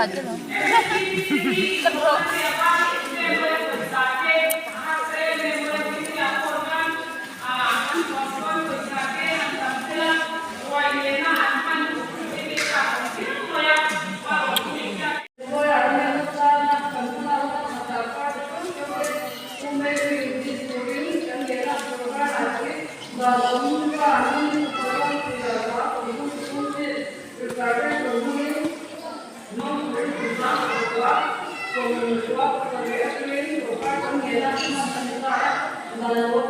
aja loh. Seru.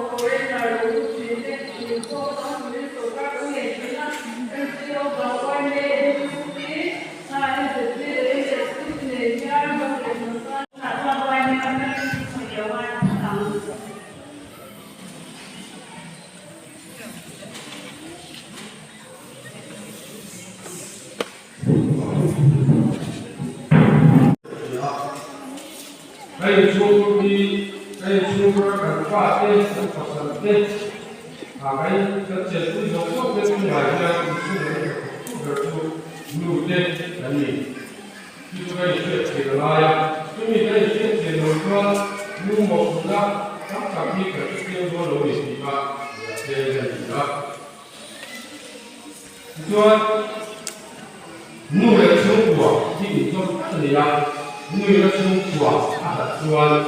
Hãy chú đi, hãy chú các bạn tên, các bạn tên, hãy các trẻ tuổi học tốt tên trong bài ra một số người học tốt nụ tên là gì? Khi chúng ta chuyện thì là lại, chúng mình đây chuyện thì nổi qua, nụ một năm, các cặp đi cả các tiêu vô lối thì bạn là tên là gì đó. Cho nụ là sống của thì mình cho các người làm. Người là sống của ada tuan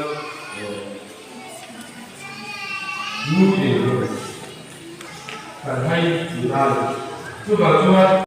nuôi rồi phải hay thì làm cứ vào tuan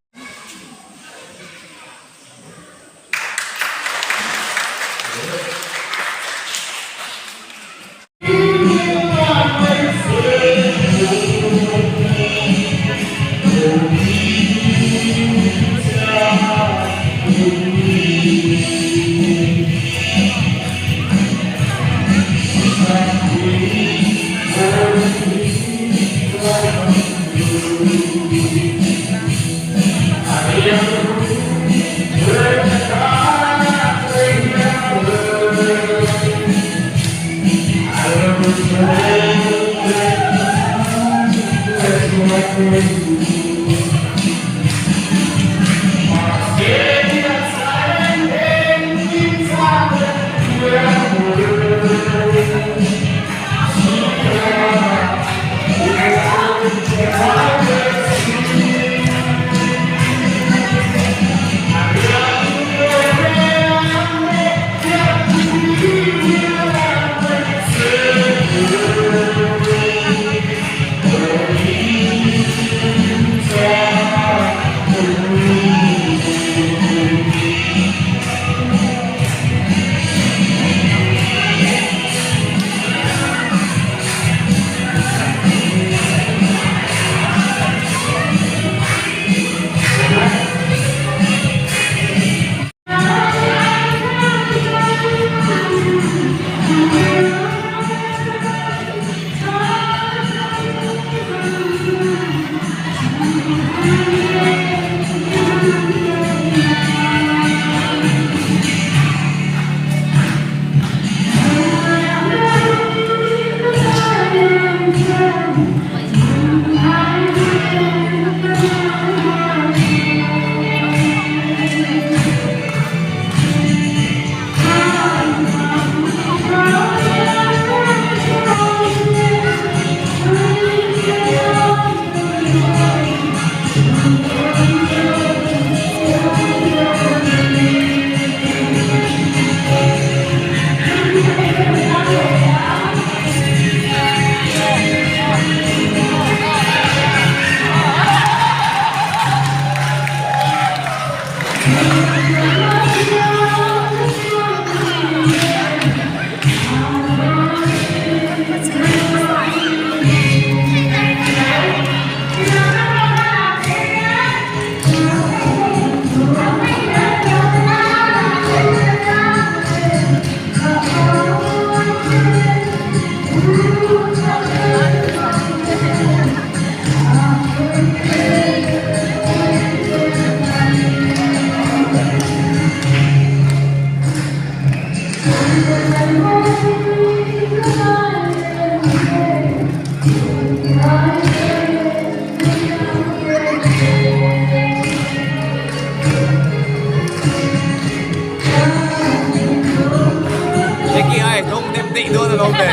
อีกด้วยนะน้องแม่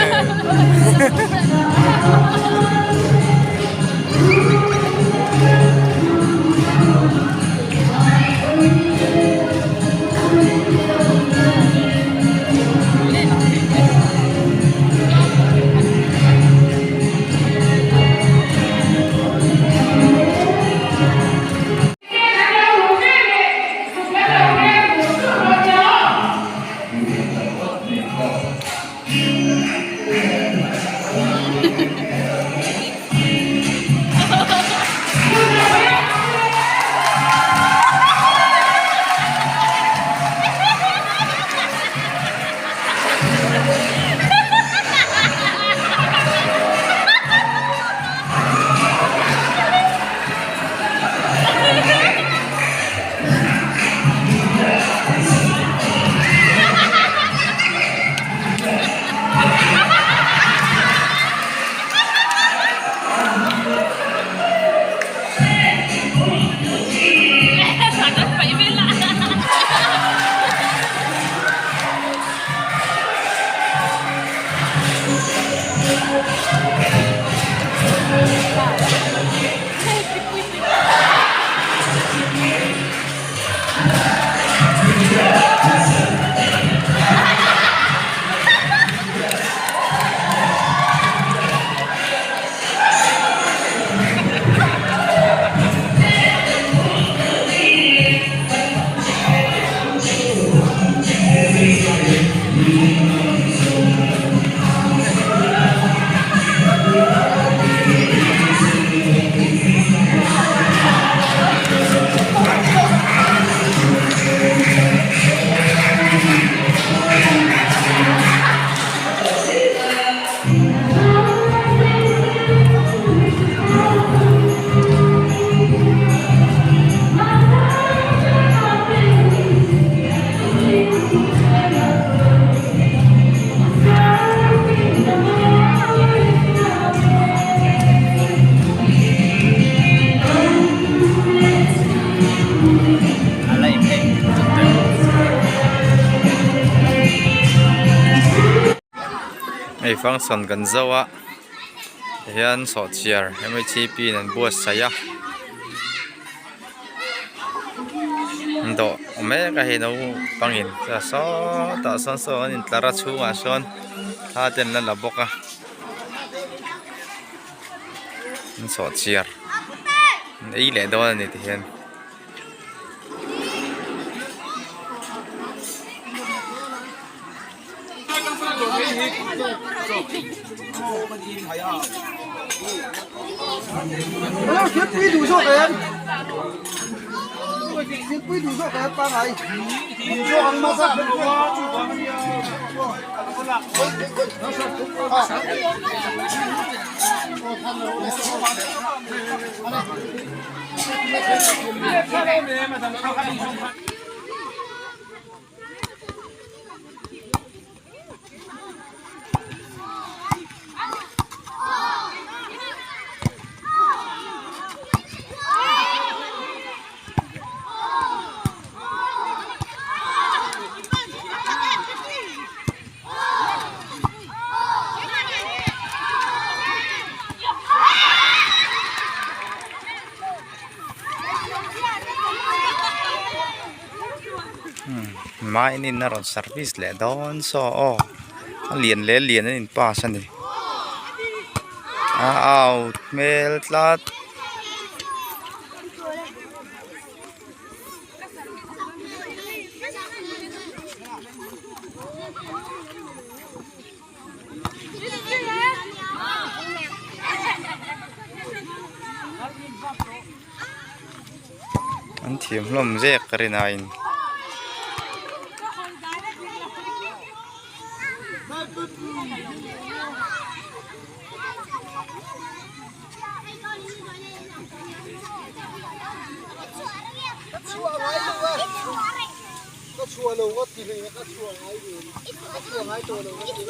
function kan zawa hian so chiar MHP nan buat saya ndo me ka he no pangin sa so ta son so in tlara chunga son ha ten la laboka so chiar ei le do ni ti hian thiết quy đủ số cái em thiết quy đủ số cái em ba ngày số ăn mà sao mai ini naron service le don so o liền le liền in pa san ni out mel tlat an thiam hlom zek karina in chua lâu quá thì mình đã chua ngay rồi, chua ngay rồi lâu quá thì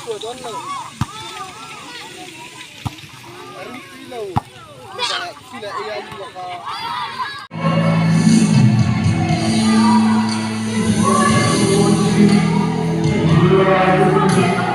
chua đón lâu, ăn tí lâu, khi là ai đi vào Thank you.